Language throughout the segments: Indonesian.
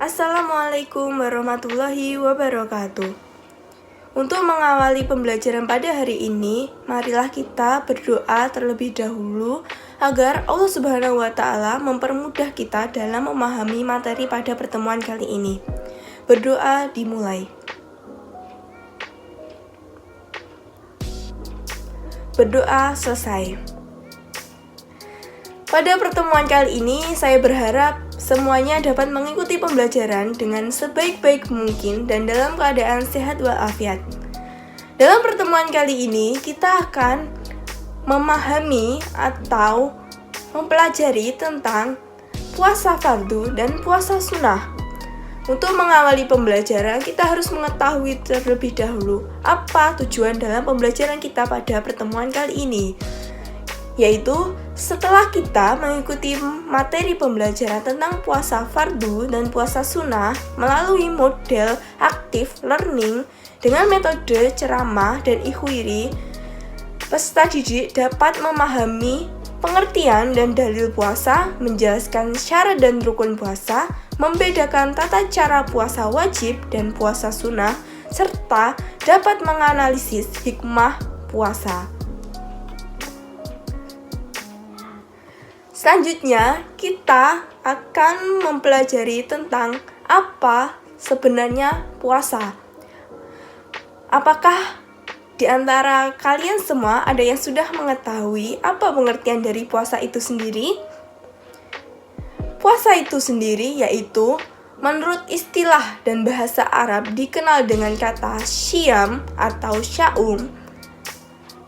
Assalamualaikum warahmatullahi wabarakatuh. Untuk mengawali pembelajaran pada hari ini, marilah kita berdoa terlebih dahulu agar Allah Subhanahu wa Ta'ala mempermudah kita dalam memahami materi pada pertemuan kali ini. Berdoa dimulai. Berdoa selesai. Pada pertemuan kali ini, saya berharap semuanya dapat mengikuti pembelajaran dengan sebaik-baik mungkin dan dalam keadaan sehat walafiat. Dalam pertemuan kali ini, kita akan memahami atau mempelajari tentang puasa fardu dan puasa sunnah. Untuk mengawali pembelajaran, kita harus mengetahui terlebih dahulu apa tujuan dalam pembelajaran kita pada pertemuan kali ini. Yaitu setelah kita mengikuti materi pembelajaran tentang puasa fardu dan puasa sunnah melalui model active learning dengan metode ceramah dan ikhwiri, peserta didik dapat memahami pengertian dan dalil puasa, menjelaskan syarat dan rukun puasa, membedakan tata cara puasa wajib dan puasa sunnah, serta dapat menganalisis hikmah puasa. Selanjutnya, kita akan mempelajari tentang apa sebenarnya puasa. Apakah di antara kalian semua ada yang sudah mengetahui apa pengertian dari puasa itu sendiri? Puasa itu sendiri yaitu menurut istilah dan bahasa Arab dikenal dengan kata syam atau syaum,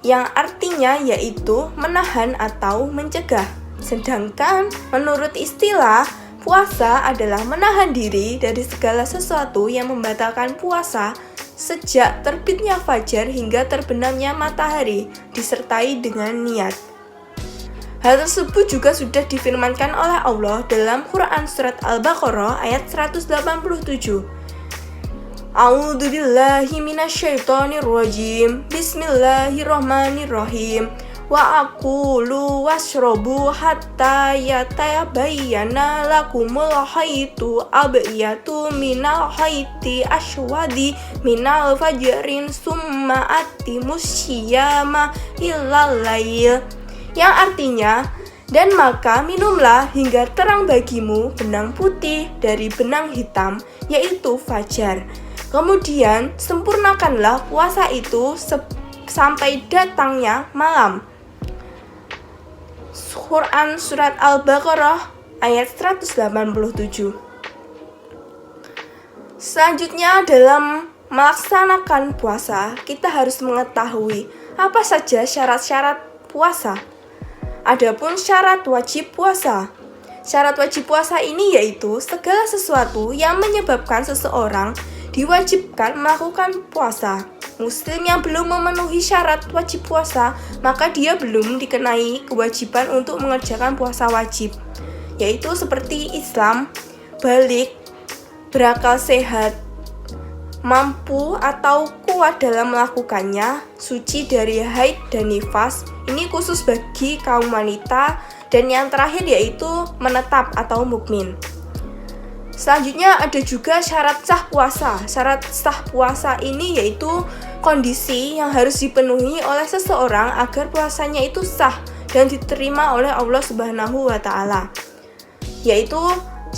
yang artinya yaitu menahan atau mencegah. Sedangkan menurut istilah, puasa adalah menahan diri dari segala sesuatu yang membatalkan puasa sejak terbitnya fajar hingga terbenamnya matahari, disertai dengan niat. Hal tersebut juga sudah difirmankan oleh Allah dalam Quran Surat Al-Baqarah ayat 187. A'udzubillahi minasyaitonirrajim. Bismillahirrahmanirrahim. Wa aqulu washrobu hatta yatabayyana lakumul khaytu abyatu minal khayti aswadi minal fajrin summa atimus syiyama illal lail, yang artinya, dan maka minumlah hingga terang bagimu benang putih dari benang hitam, yaitu fajar. Kemudian sempurnakanlah puasa itu sampai datangnya malam. Quran Surat Al-Baqarah ayat 187. Selanjutnya, dalam melaksanakan puasa, kita harus mengetahui apa saja syarat-syarat puasa. Adapun syarat wajib puasa. Syarat wajib puasa ini yaitu segala sesuatu yang menyebabkan seseorang diwajibkan melakukan puasa. Muslim yang belum memenuhi syarat wajib puasa, maka dia belum dikenai kewajiban untuk mengerjakan puasa wajib, yaitu seperti Islam, balik, berakal sehat, mampu atau kuat dalam melakukannya, suci dari haid dan nifas, ini khusus bagi kaum wanita, dan yang terakhir yaitu menetap atau mukmin. Selanjutnya ada juga syarat sah puasa. Syarat sah puasa ini yaitu kondisi yang harus dipenuhi oleh seseorang agar puasanya itu sah dan diterima oleh Allah Subhanahu wa Ta'ala, yaitu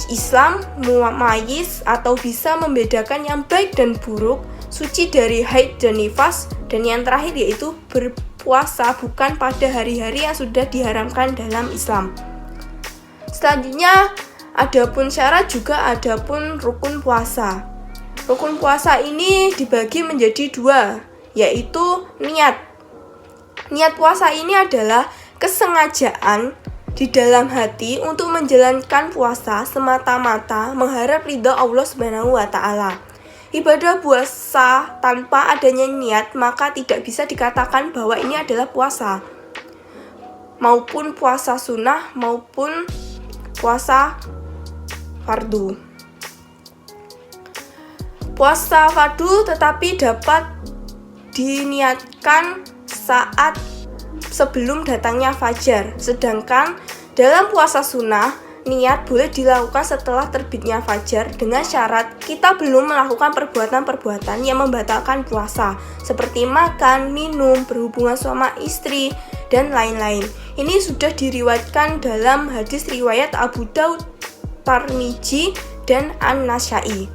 Islam, mumayyiz atau bisa membedakan yang baik dan buruk, suci dari haid dan nifas, dan yang terakhir yaitu berpuasa bukan pada hari-hari yang sudah diharamkan dalam Islam. Selanjutnya, adapun syarat juga adapun rukun puasa. Rukun puasa ini dibagi menjadi dua, yaitu niat. Niat puasa ini adalah kesengajaan di dalam hati untuk menjalankan puasa semata-mata mengharap ridha Allah Subhanahu wa Ta'ala. Ibadah puasa tanpa adanya niat maka tidak bisa dikatakan bahwa ini adalah puasa, maupun puasa sunnah maupun puasa fardu. Puasa fardu tetapi dapat diniatkan saat sebelum datangnya fajar, sedangkan dalam puasa sunnah niat boleh dilakukan setelah terbitnya fajar dengan syarat kita belum melakukan perbuatan-perbuatan yang membatalkan puasa seperti makan, minum, berhubungan suami istri, dan lain-lain. Ini sudah diriwayatkan dalam hadis riwayat Abu Daud, Tirmidzi, dan An-Nasai.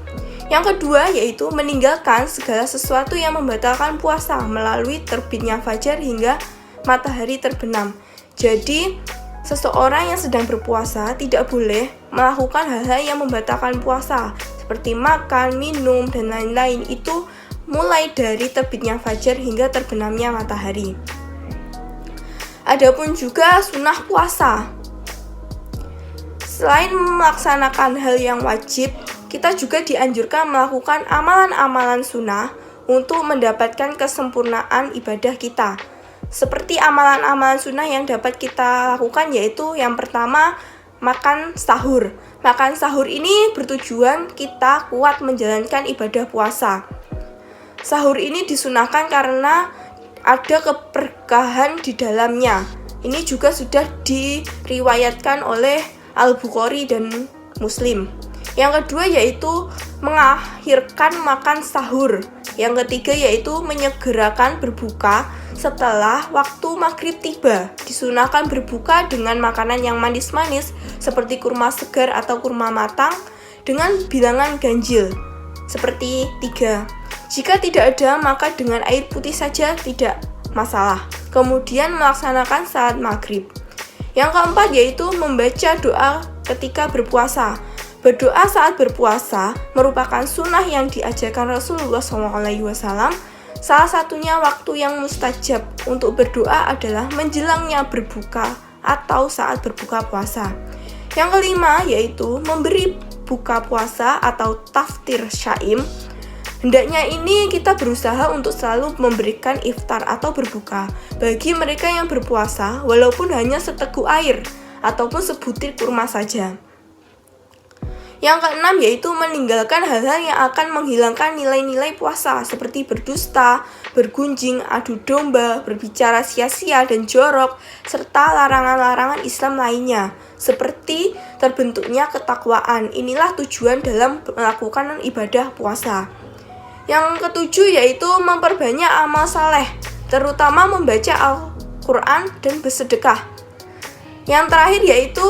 Yang kedua yaitu meninggalkan segala sesuatu yang membatalkan puasa melalui terbitnya fajar hingga matahari terbenam. Jadi, seseorang yang sedang berpuasa tidak boleh melakukan hal-hal yang membatalkan puasa seperti makan, minum, dan lain-lain. Itu mulai dari terbitnya fajar hingga terbenamnya matahari. Adapun juga sunnah puasa. Selain melaksanakan hal yang wajib, kita juga dianjurkan melakukan amalan-amalan sunnah untuk mendapatkan kesempurnaan ibadah kita. Seperti amalan-amalan sunnah yang dapat kita lakukan yaitu yang pertama, makan sahur. Makan sahur ini bertujuan kita kuat menjalankan ibadah puasa. Sahur ini disunahkan karena ada keberkahan di dalamnya. Ini juga sudah diriwayatkan oleh Al-Bukhari dan Muslim. Yang kedua yaitu mengakhirkan makan sahur. Yang ketiga yaitu menyegerakan berbuka setelah waktu maghrib tiba. Disunahkan berbuka dengan makanan yang manis-manis seperti kurma segar atau kurma matang dengan bilangan ganjil seperti 3. Jika tidak ada, maka dengan air putih saja tidak masalah. Kemudian melaksanakan salat maghrib. Yang keempat yaitu membaca doa ketika berpuasa. Berdoa saat berpuasa merupakan sunnah yang diajarkan Rasulullah SAW. Salah satunya waktu yang mustajab untuk berdoa adalah menjelangnya berbuka atau saat berbuka puasa. Yang kelima yaitu memberi buka puasa atau taftir syaim. Hendaknya ini kita berusaha untuk selalu memberikan iftar atau berbuka bagi mereka yang berpuasa walaupun hanya seteguk air ataupun sebutir kurma saja. Yang keenam yaitu meninggalkan hal-hal yang akan menghilangkan nilai-nilai puasa seperti berdusta, bergunjing, adu domba, berbicara sia-sia dan jorok, serta larangan-larangan Islam lainnya seperti terbentuknya ketakwaan. Inilah tujuan dalam melakukan ibadah puasa. Yang ketujuh yaitu memperbanyak amal saleh, terutama membaca Al-Quran dan bersedekah. Yang terakhir yaitu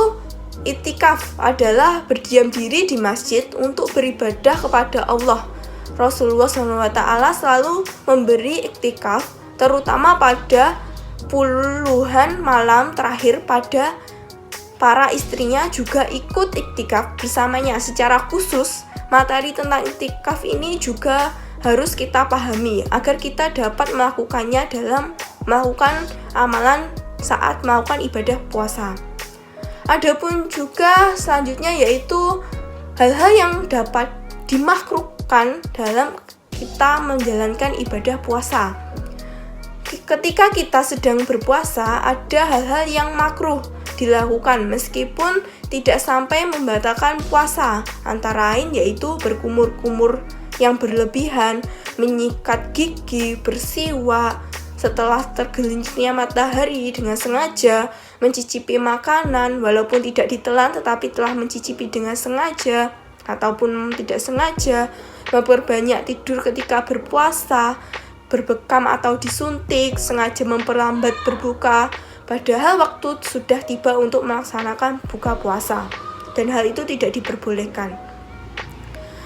Iktikaf adalah berdiam diri di masjid untuk beribadah kepada Allah. Rasulullah SWT selalu memberi iktikaf, terutama pada puluhan malam terakhir pada para istrinya juga ikut iktikaf bersamanya. Secara khusus, materi tentang iktikaf ini juga harus kita pahami agar kita dapat melakukannya dalam melakukan amalan saat melakukan ibadah puasa. Adapun juga selanjutnya yaitu hal-hal yang dapat dimakruhkan dalam kita menjalankan ibadah puasa. Ketika kita sedang berpuasa, ada hal-hal yang makruh dilakukan meskipun tidak sampai membatalkan puasa. Antara lain yaitu berkumur-kumur yang berlebihan, menyikat gigi, bersiwak setelah tergelincirnya matahari dengan sengaja, mencicipi makanan walaupun tidak ditelan tetapi telah mencicipi dengan sengaja ataupun tidak sengaja, memperbanyak tidur ketika berpuasa, berbekam atau disuntik, sengaja memperlambat berbuka, padahal waktu sudah tiba untuk melaksanakan buka puasa dan hal itu tidak diperbolehkan.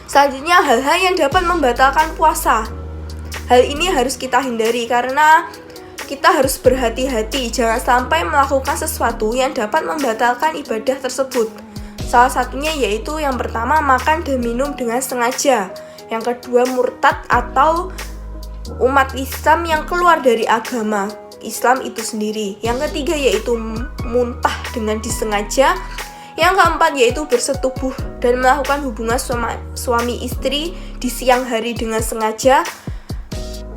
Selanjutnya hal-hal yang dapat membatalkan puasa. Hal ini harus kita hindari karena kita harus berhati-hati jangan sampai melakukan sesuatu yang dapat membatalkan ibadah tersebut. Salah satunya yaitu yang pertama makan dan minum dengan sengaja. Yang kedua murtad atau umat Islam yang keluar dari agama Islam itu sendiri. Yang ketiga yaitu muntah dengan disengaja. Yang keempat yaitu bersetubuh dan melakukan hubungan suami istri di siang hari dengan sengaja.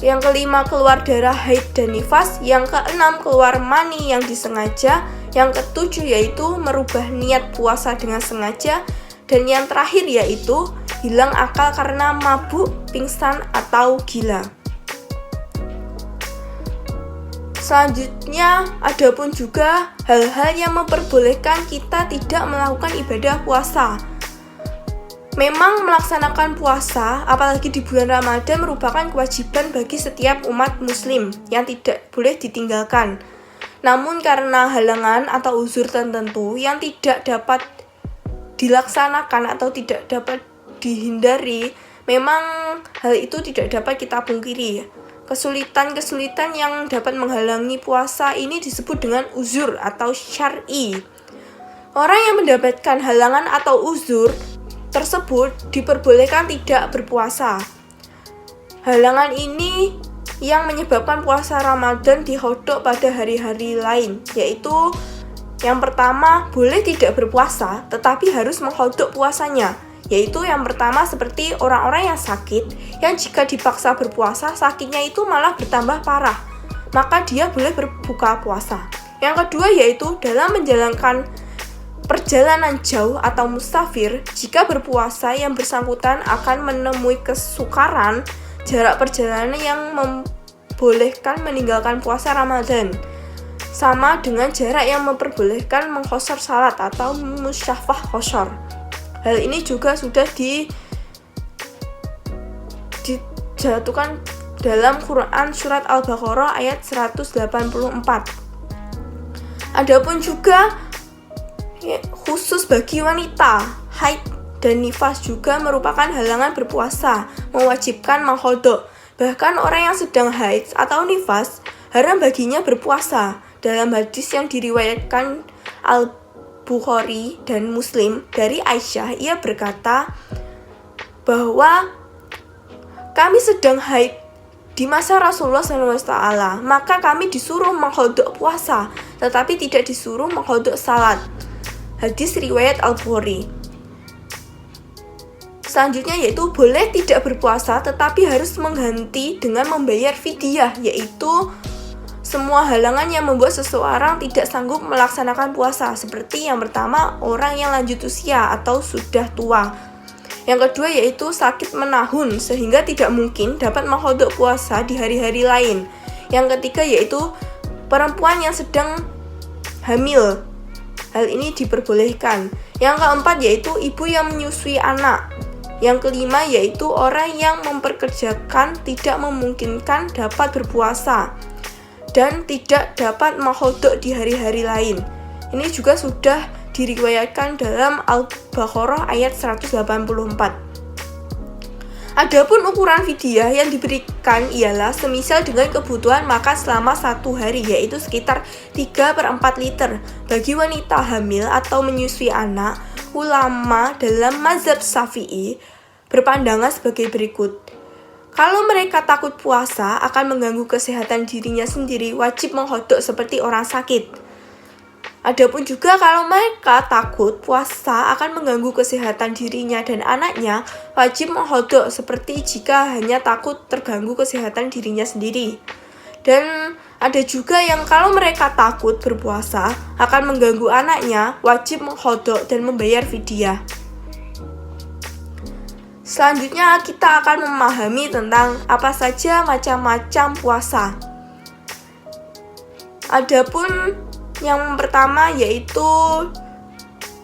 Yang kelima keluar darah haid dan nifas. Yang keenam keluar mani yang disengaja. Yang ketujuh yaitu merubah niat puasa dengan sengaja. Dan yang terakhir yaitu hilang akal karena mabuk, pingsan, atau gila. Selanjutnya, ada pun juga hal-hal yang memperbolehkan kita tidak melakukan ibadah puasa. Memang melaksanakan puasa, apalagi di bulan Ramadan, merupakan kewajiban bagi setiap umat muslim yang tidak boleh ditinggalkan. Namun karena halangan atau uzur tertentu yang tidak dapat dilaksanakan atau tidak dapat dihindari, memang hal itu tidak dapat kita pungkiri. Kesulitan-kesulitan yang dapat menghalangi puasa ini disebut dengan uzur atau syar'i. Orang yang mendapatkan halangan atau uzur tersebut diperbolehkan tidak berpuasa. Halangan ini yang menyebabkan puasa Ramadan dihodok pada hari-hari lain, yaitu yang pertama, boleh tidak berpuasa tetapi harus menghodok puasanya. Yaitu yang pertama seperti orang-orang yang sakit, yang jika dipaksa berpuasa, sakitnya itu malah bertambah parah, maka dia boleh berbuka puasa. Yang kedua yaitu dalam menjalankan perjalanan jauh atau musafir, jika berpuasa yang bersangkutan akan menemui kesukaran, jarak perjalanan yang membolehkan meninggalkan puasa Ramadan. Sama dengan jarak yang memperbolehkan mengqashar salat atau musyafah qashar. Hal ini juga sudah dijatuhkan dalam Quran surat Al-Baqarah ayat 184. Adapun juga khusus bagi wanita, haid dan nifas juga merupakan halangan berpuasa, mewajibkan menghodok. Bahkan orang yang sedang haid atau nifas haram baginya berpuasa. Dalam hadis yang diriwayatkan Al-Bukhari dan Muslim dari Aisyah, ia berkata bahwa kami sedang haid di masa Rasulullah SAW, maka kami disuruh menghodok puasa, tetapi tidak disuruh menghodok salat. Hadis riwayat Al-Bukhari. Selanjutnya yaitu boleh tidak berpuasa tetapi harus mengganti dengan membayar fidyah, yaitu semua halangan yang membuat seseorang tidak sanggup melaksanakan puasa, seperti yang pertama, orang yang lanjut usia atau sudah tua. Yang kedua yaitu sakit menahun sehingga tidak mungkin dapat menghodok puasa di hari-hari lain. Yang ketiga yaitu perempuan yang sedang hamil. Hal ini diperbolehkan. Yang keempat yaitu ibu yang menyusui anak. Yang kelima yaitu orang yang mempekerjakan tidak memungkinkan dapat berpuasa dan tidak dapat menghodok di hari-hari lain. Ini juga sudah diriwayatkan dalam Al-Baqarah ayat 184. Adapun ukuran fidyah yang diberikan ialah semisal dengan kebutuhan makan selama 1 hari, yaitu sekitar 3/4 liter. Bagi wanita hamil atau menyusui anak, ulama dalam mazhab Syafi'i berpandangan sebagai berikut. Kalau mereka takut puasa akan mengganggu kesehatan dirinya sendiri, wajib menghodok seperti orang sakit. Adapun juga kalau mereka takut puasa akan mengganggu kesehatan dirinya dan anaknya, wajib menghodok seperti jika hanya takut terganggu kesehatan dirinya sendiri. Dan ada juga yang kalau mereka takut berpuasa akan mengganggu anaknya, wajib menghodok dan membayar fidyah. Selanjutnya kita akan memahami tentang apa saja macam-macam puasa. Adapun yang pertama yaitu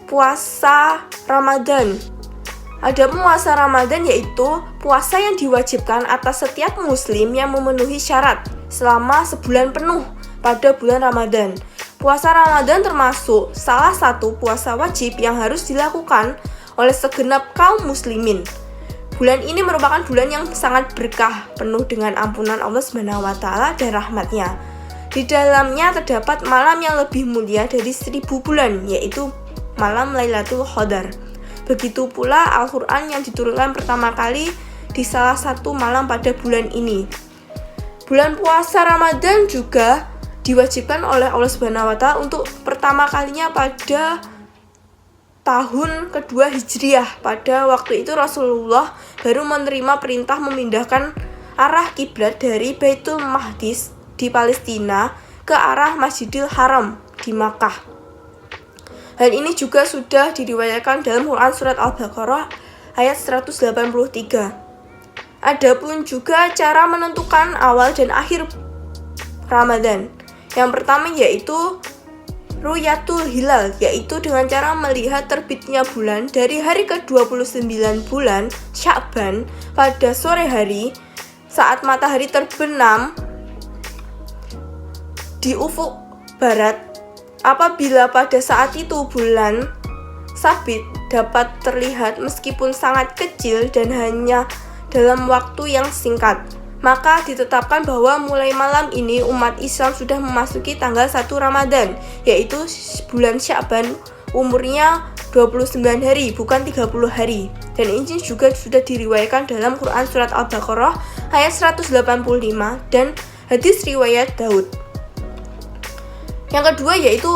puasa Ramadan. Adapun puasa Ramadan yaitu puasa yang diwajibkan atas setiap muslim yang memenuhi syarat selama sebulan penuh pada bulan Ramadan. Puasa Ramadan termasuk salah satu puasa wajib yang harus dilakukan oleh segenap kaum muslimin. Bulan ini merupakan bulan yang sangat berkah, penuh dengan ampunan Allah SWT dan rahmatnya. Di dalamnya terdapat malam yang lebih mulia dari 1000 bulan, yaitu malam Lailatul Qadar. Begitu pula Al-Quran yang diturunkan pertama kali di salah satu malam pada bulan ini. Bulan puasa Ramadan juga diwajibkan oleh Allah SWT untuk pertama kalinya pada tahun kedua Hijriah. Pada waktu itu Rasulullah baru menerima perintah memindahkan arah kiblat dari Baitul Maqdis di Palestina ke arah Masjidil Haram di Makkah. Hal ini juga sudah diriwayatkan dalam Quran surat Al-Baqarah ayat 183. Adapun juga cara menentukan awal dan akhir Ramadan. Yang pertama yaitu Ru'yatul Hilal, yaitu dengan cara melihat terbitnya bulan dari hari ke-29 bulan Sya'ban pada sore hari saat matahari terbenam di ufuk barat. Apabila pada saat itu bulan sabit dapat terlihat meskipun sangat kecil dan hanya dalam waktu yang singkat, maka ditetapkan bahwa mulai malam ini umat Islam sudah memasuki tanggal 1 Ramadan, yaitu bulan Sya'ban, umurnya 29 hari, bukan 30 hari. Dan ini juga sudah diriwayatkan dalam Quran Surat Al-Baqarah ayat 185 dan hadis riwayat Daud. Yang kedua yaitu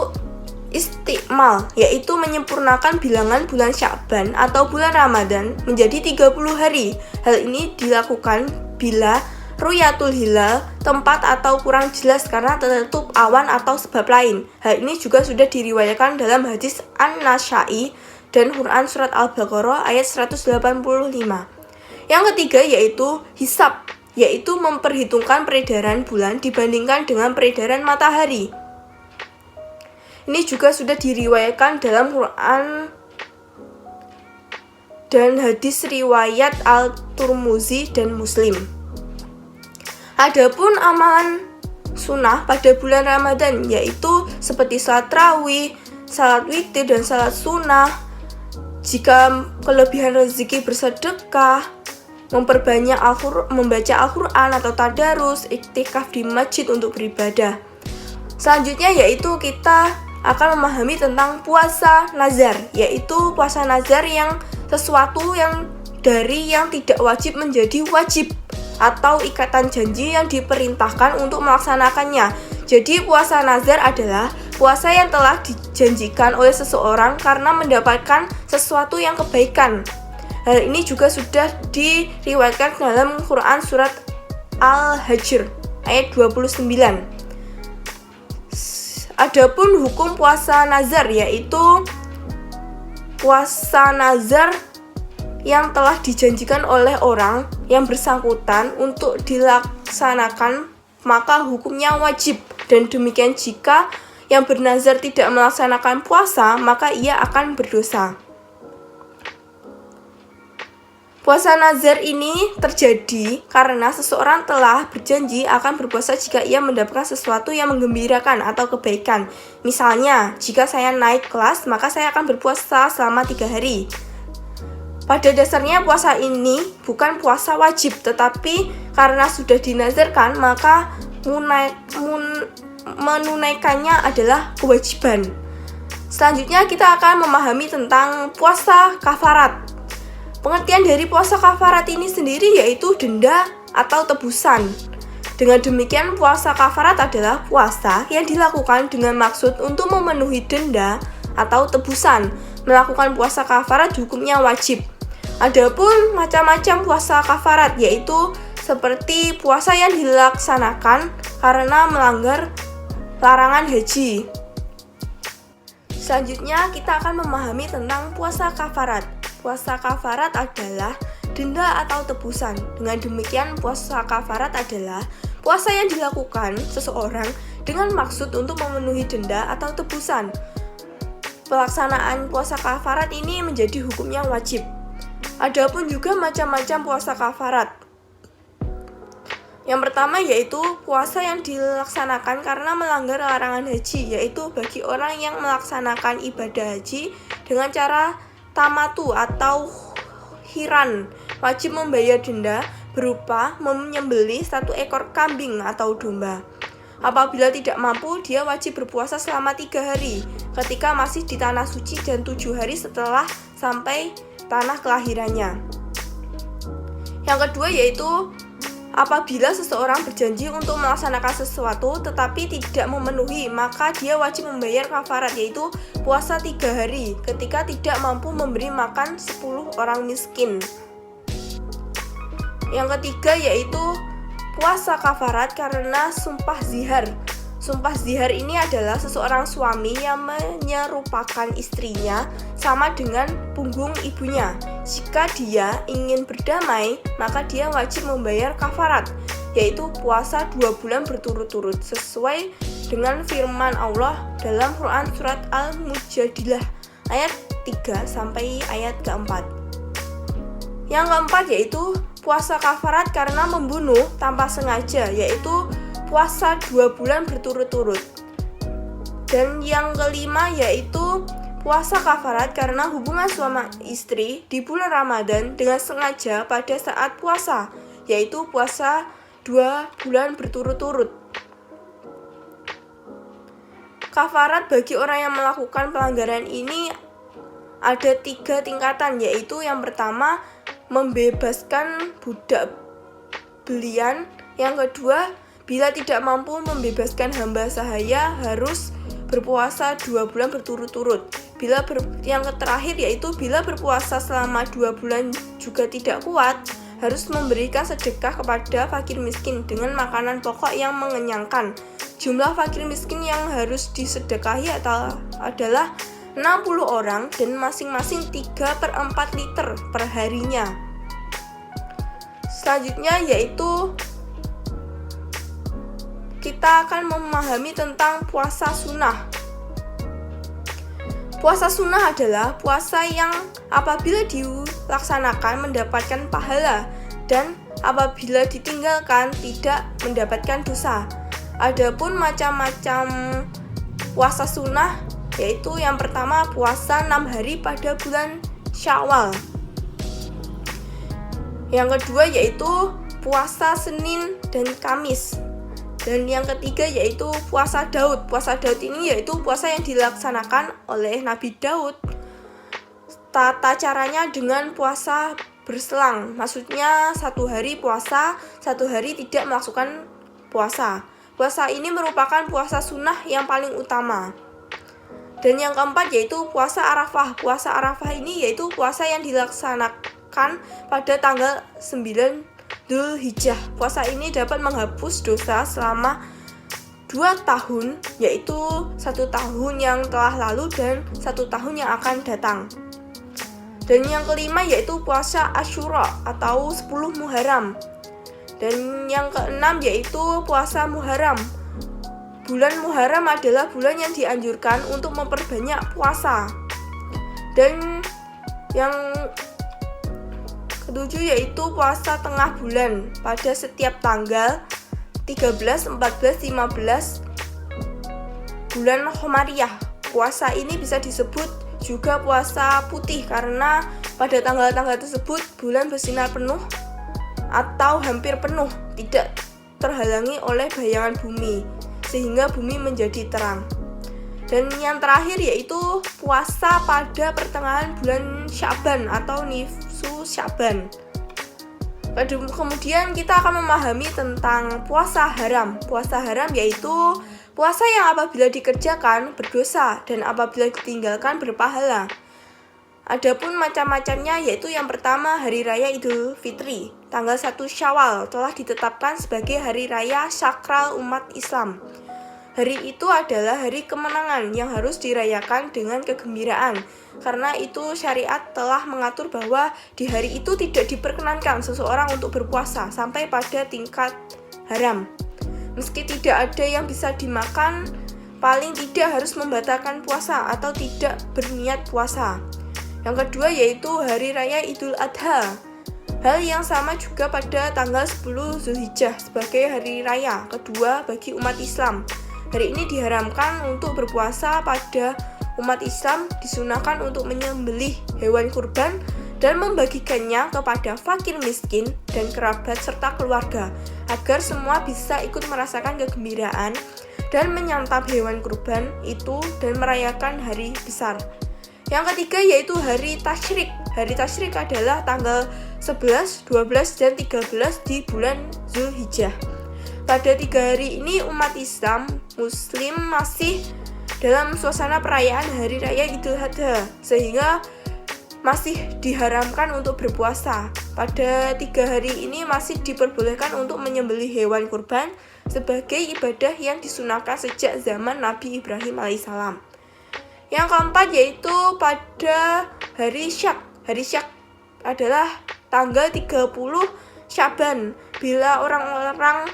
Istikmal, yaitu menyempurnakan bilangan bulan Sya'ban atau bulan Ramadan menjadi 30 hari. Hal ini dilakukan bila Ru'yatul Hilal tempat atau kurang jelas karena tertutup awan atau sebab lain. Hal ini juga sudah diriwayatkan dalam hadis An-Nasa'i dan Quran Surat Al-Baqarah ayat 185. Yang ketiga yaitu hisab, yaitu memperhitungkan peredaran bulan dibandingkan dengan peredaran matahari. Ini juga sudah diriwayatkan dalam Quran dan hadis riwayat Al-Tirmidzi dan Muslim. Adapun amalan sunnah pada bulan Ramadan yaitu seperti salat tarawih, salat witir dan salat sunnah. Jika kelebihan rezeki bersedekah, memperbanyak membaca Al-Quran atau tadarus, iktikaf di masjid untuk beribadah. Selanjutnya yaitu kita akan memahami tentang puasa nazar, yaitu puasa nazar yang sesuatu yang dari yang tidak wajib menjadi wajib atau ikatan janji yang diperintahkan untuk melaksanakannya. Jadi puasa nazar adalah puasa yang telah dijanjikan oleh seseorang karena mendapatkan sesuatu yang kebaikan. Hal ini juga sudah diriwayatkan dalam Quran Surat Al-Hajr ayat 29. Adapun hukum puasa nazar yaitu puasa nazar yang telah dijanjikan oleh orang yang bersangkutan untuk dilaksanakan, maka hukumnya wajib. Dan demikian jika yang bernazar tidak melaksanakan puasa, maka ia akan berdosa. Puasa nazar ini terjadi karena seseorang telah berjanji akan berpuasa jika ia mendapatkan sesuatu yang menggembirakan atau kebaikan. Misalnya, jika saya naik kelas, maka saya akan berpuasa selama 3 hari. Pada dasarnya puasa ini bukan puasa wajib, tetapi karena sudah dinazarkan, maka menunaikannya adalah kewajiban. Selanjutnya kita akan memahami tentang puasa kafarat. Pengertian dari puasa kafarat ini sendiri yaitu denda atau tebusan. Dengan demikian, puasa kafarat adalah puasa yang dilakukan dengan maksud untuk memenuhi denda atau tebusan. Melakukan puasa kafarat hukumnya wajib. Adapun macam-macam puasa kafarat yaitu seperti puasa yang dilaksanakan karena melanggar larangan haji. Selanjutnya kita akan memahami tentang puasa kafarat. Puasa kafarat adalah denda atau tebusan. Dengan demikian, puasa kafarat adalah puasa yang dilakukan seseorang dengan maksud untuk memenuhi denda atau tebusan. Pelaksanaan puasa kafarat ini menjadi hukumnya wajib. Adapun juga macam-macam puasa kafarat. Yang pertama yaitu puasa yang dilaksanakan karena melanggar larangan haji, yaitu bagi orang yang melaksanakan ibadah haji dengan cara tamatu atau hiran, wajib membayar denda berupa menyembelih 1 ekor kambing atau domba. Apabila tidak mampu, dia wajib berpuasa selama 3 hari ketika masih di tanah suci dan 7 hari setelah sampai tanah kelahirannya. Yang kedua yaitu apabila seseorang berjanji untuk melaksanakan sesuatu tetapi tidak memenuhi, maka dia wajib membayar kafarat, yaitu puasa 3 hari ketika tidak mampu memberi makan 10 orang miskin. Yang ketiga yaitu puasa kafarat karena sumpah zihar. Sumpah zihar ini adalah seseorang suami yang menyerupakan istrinya sama dengan punggung ibunya. Jika dia ingin berdamai, maka dia wajib membayar kafarat, yaitu puasa 2 bulan berturut-turut sesuai dengan firman Allah dalam Quran surat Al-Mujadilah ayat 3 sampai ayat keempat. Yang keempat yaitu puasa kafarat karena membunuh tanpa sengaja, yaitu puasa 2 bulan berturut-turut. Dan yang kelima yaitu puasa kafarat karena hubungan suami istri di bulan Ramadan dengan sengaja pada saat puasa, yaitu puasa 2 bulan berturut-turut. Kafarat bagi orang yang melakukan pelanggaran ini ada 3 tingkatan, yaitu yang pertama membebaskan budak belian, yang kedua bila tidak mampu membebaskan hamba sahaya harus berpuasa 2 bulan berturut-turut. Yang terakhir yaitu bila berpuasa selama 2 bulan juga tidak kuat, harus memberikan sedekah kepada fakir miskin dengan makanan pokok yang mengenyangkan. Jumlah fakir miskin yang harus disedekahi adalah 60 orang dan masing-masing 3/4 liter per harinya. Selanjutnya yaitu kita akan memahami tentang puasa sunnah. Puasa sunnah adalah puasa yang apabila dilaksanakan mendapatkan pahala dan apabila ditinggalkan tidak mendapatkan dosa. Adapun macam-macam puasa sunnah yaitu yang pertama puasa 6 hari pada bulan Syawal. Yang kedua yaitu puasa Senin dan Kamis. Dan yang ketiga yaitu puasa Daud. Puasa Daud ini yaitu puasa yang dilaksanakan oleh Nabi Daud. Tata caranya dengan puasa berselang. Maksudnya 1 hari puasa, 1 hari tidak melakukan puasa. Puasa ini merupakan puasa sunnah yang paling utama. Dan yang keempat yaitu puasa Arafah. Puasa Arafah ini yaitu puasa yang dilaksanakan pada tanggal 9 Dzulhijjah. Puasa ini dapat menghapus dosa selama 2 tahun, yaitu 1 tahun yang telah lalu dan 1 tahun yang akan datang. Dan yang kelima yaitu puasa Asyura atau 10 Muharram. Dan yang keenam yaitu puasa Muharram. Bulan Muharram adalah bulan yang dianjurkan untuk memperbanyak puasa. Dan yang ketujuh yaitu puasa tengah bulan pada setiap tanggal 13, 14, 15 bulan Qomariyah. Puasa ini bisa disebut juga puasa putih karena pada tanggal-tanggal tersebut bulan bersinar penuh atau hampir penuh, tidak terhalangi oleh bayangan bumi, sehingga bumi menjadi terang. Dan yang terakhir yaitu puasa pada pertengahan bulan Sya'ban atau nisfu Sya'ban. Kemudian kita akan memahami tentang puasa haram. Puasa haram yaitu puasa yang apabila dikerjakan berdosa dan apabila ditinggalkan berpahala. Adapun macam-macamnya yaitu yang pertama hari raya Idul Fitri. Tanggal 1 Syawal telah ditetapkan sebagai hari raya sakral umat Islam. Hari itu adalah hari kemenangan yang harus dirayakan dengan kegembiraan. Karena itu syariat telah mengatur bahwa di hari itu tidak diperkenankan seseorang untuk berpuasa sampai pada tingkat haram. Meski tidak ada yang bisa dimakan, paling tidak harus membatalkan puasa atau tidak berniat puasa. Yang kedua yaitu hari raya Idul Adha. Hal yang sama juga pada tanggal 10 Dzulhijjah sebagai hari raya kedua bagi umat Islam. Hari ini diharamkan untuk berpuasa. Pada umat Islam disunahkan untuk menyembelih hewan kurban dan membagikannya kepada fakir miskin dan kerabat serta keluarga agar semua bisa ikut merasakan kegembiraan dan menyantap hewan kurban itu dan merayakan hari besar. Yang ketiga yaitu hari Tasyrik. Hari Tasyrik adalah tanggal 11, 12, dan 13 di bulan Dzulhijjah. Pada 3 hari ini umat Islam Muslim masih dalam suasana perayaan Hari Raya Idul Adha, sehingga masih diharamkan untuk berpuasa. Pada 3 hari ini masih diperbolehkan untuk menyembelih hewan kurban sebagai ibadah yang disunahkan sejak zaman Nabi Ibrahim alaihissalam. Yang keempat yaitu pada hari Syak. Hari Syak adalah tanggal 30 Sya'ban. Bila orang-orang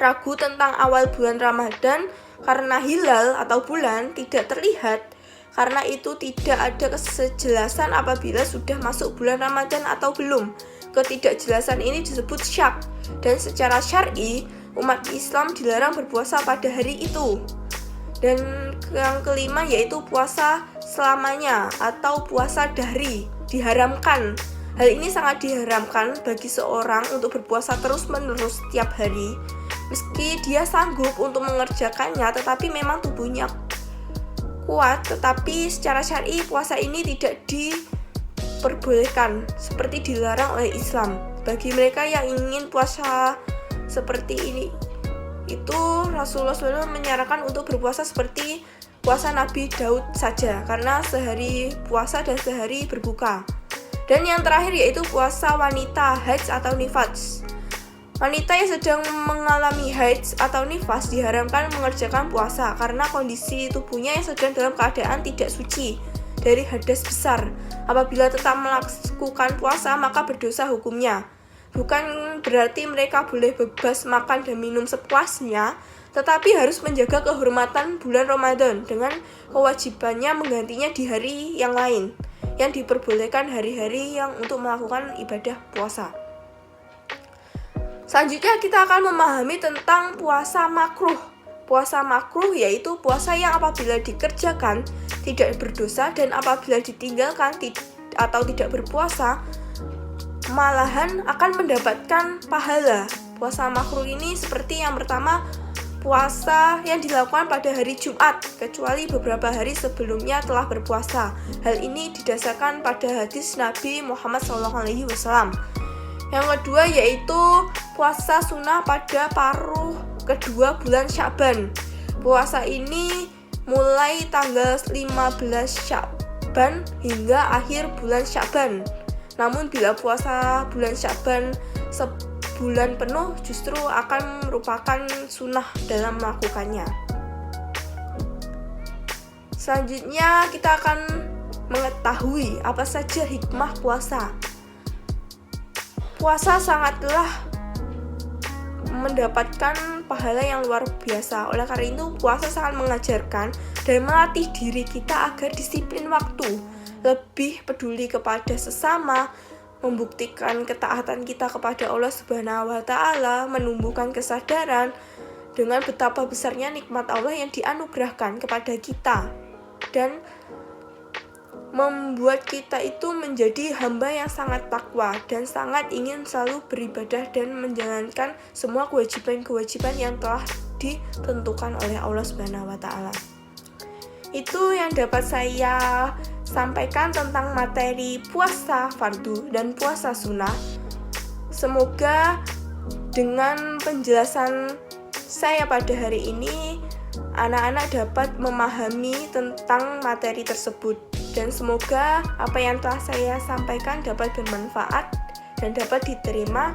ragu tentang awal bulan Ramadan, Karena hilal atau bulan tidak terlihat, karena itu tidak ada kejelasan apabila sudah masuk bulan Ramadan atau belum. Ketidakjelasan ini disebut syak, dan secara syar'i umat Islam dilarang berpuasa pada hari itu. Dan yang kelima yaitu puasa selamanya atau puasa dahri, diharamkan. Hal ini sangat diharamkan bagi seorang untuk berpuasa terus-menerus setiap hari. Meski dia sanggup untuk mengerjakannya, tetapi memang tubuhnya kuat, tetapi secara syar'i puasa ini tidak diperbolehkan, seperti dilarang oleh Islam. Bagi mereka yang ingin puasa seperti ini, itu Rasulullah SAW menyarankan untuk berpuasa seperti puasa Nabi Daud saja, karena sehari puasa dan sehari berbuka. Dan yang terakhir yaitu puasa wanita haid atau nifas. Wanita yang sedang mengalami haid atau nifas diharamkan mengerjakan puasa karena kondisi tubuhnya yang sedang dalam keadaan tidak suci dari hadas besar. Apabila tetap melakukan puasa maka berdosa hukumnya. Bukan berarti mereka boleh bebas makan dan minum sepuasnya, tetapi harus menjaga kehormatan bulan Ramadan dengan kewajibannya menggantinya di hari yang lain, yang diperbolehkan hari-hari yang untuk melakukan ibadah puasa. Selanjutnya kita akan memahami tentang puasa makruh. Puasa makruh yaitu puasa yang apabila dikerjakan tidak berdosa dan apabila ditinggalkan atau tidak berpuasa malahan akan mendapatkan pahala. Puasa makruh ini seperti yang pertama, puasa yang dilakukan pada hari Jumat kecuali beberapa hari sebelumnya telah berpuasa. Hal ini didasarkan pada hadis Nabi Muhammad SAW. Yang kedua yaitu puasa sunnah pada paruh kedua bulan Sya'ban. Puasa ini mulai tanggal 15 Sya'ban hingga akhir bulan Sya'ban. Namun bila puasa bulan Sya'ban sebulan penuh justru akan merupakan sunnah dalam melakukannya. Selanjutnya kita akan mengetahui apa saja hikmah puasa. Puasa sangatlah mendapatkan pahala yang luar biasa. Oleh karena itu, puasa sangat mengajarkan dan melatih diri kita agar disiplin waktu, lebih peduli kepada sesama, membuktikan ketaatan kita kepada Allah Subhanahu wa Ta'ala, menumbuhkan kesadaran dengan betapa besarnya nikmat Allah yang dianugerahkan kepada kita, dan membuat kita itu menjadi hamba yang sangat takwa dan sangat ingin selalu beribadah dan menjalankan semua kewajiban-kewajiban yang telah ditentukan oleh Allah Subhanahu wa Ta'ala. Itu yang dapat saya sampaikan tentang materi puasa fardu dan puasa sunnah. Semoga dengan penjelasan saya pada hari ini anak-anak dapat memahami tentang materi tersebut, dan semoga apa yang telah saya sampaikan dapat bermanfaat dan dapat diterima.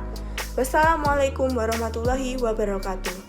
Wassalamualaikum warahmatullahi wabarakatuh.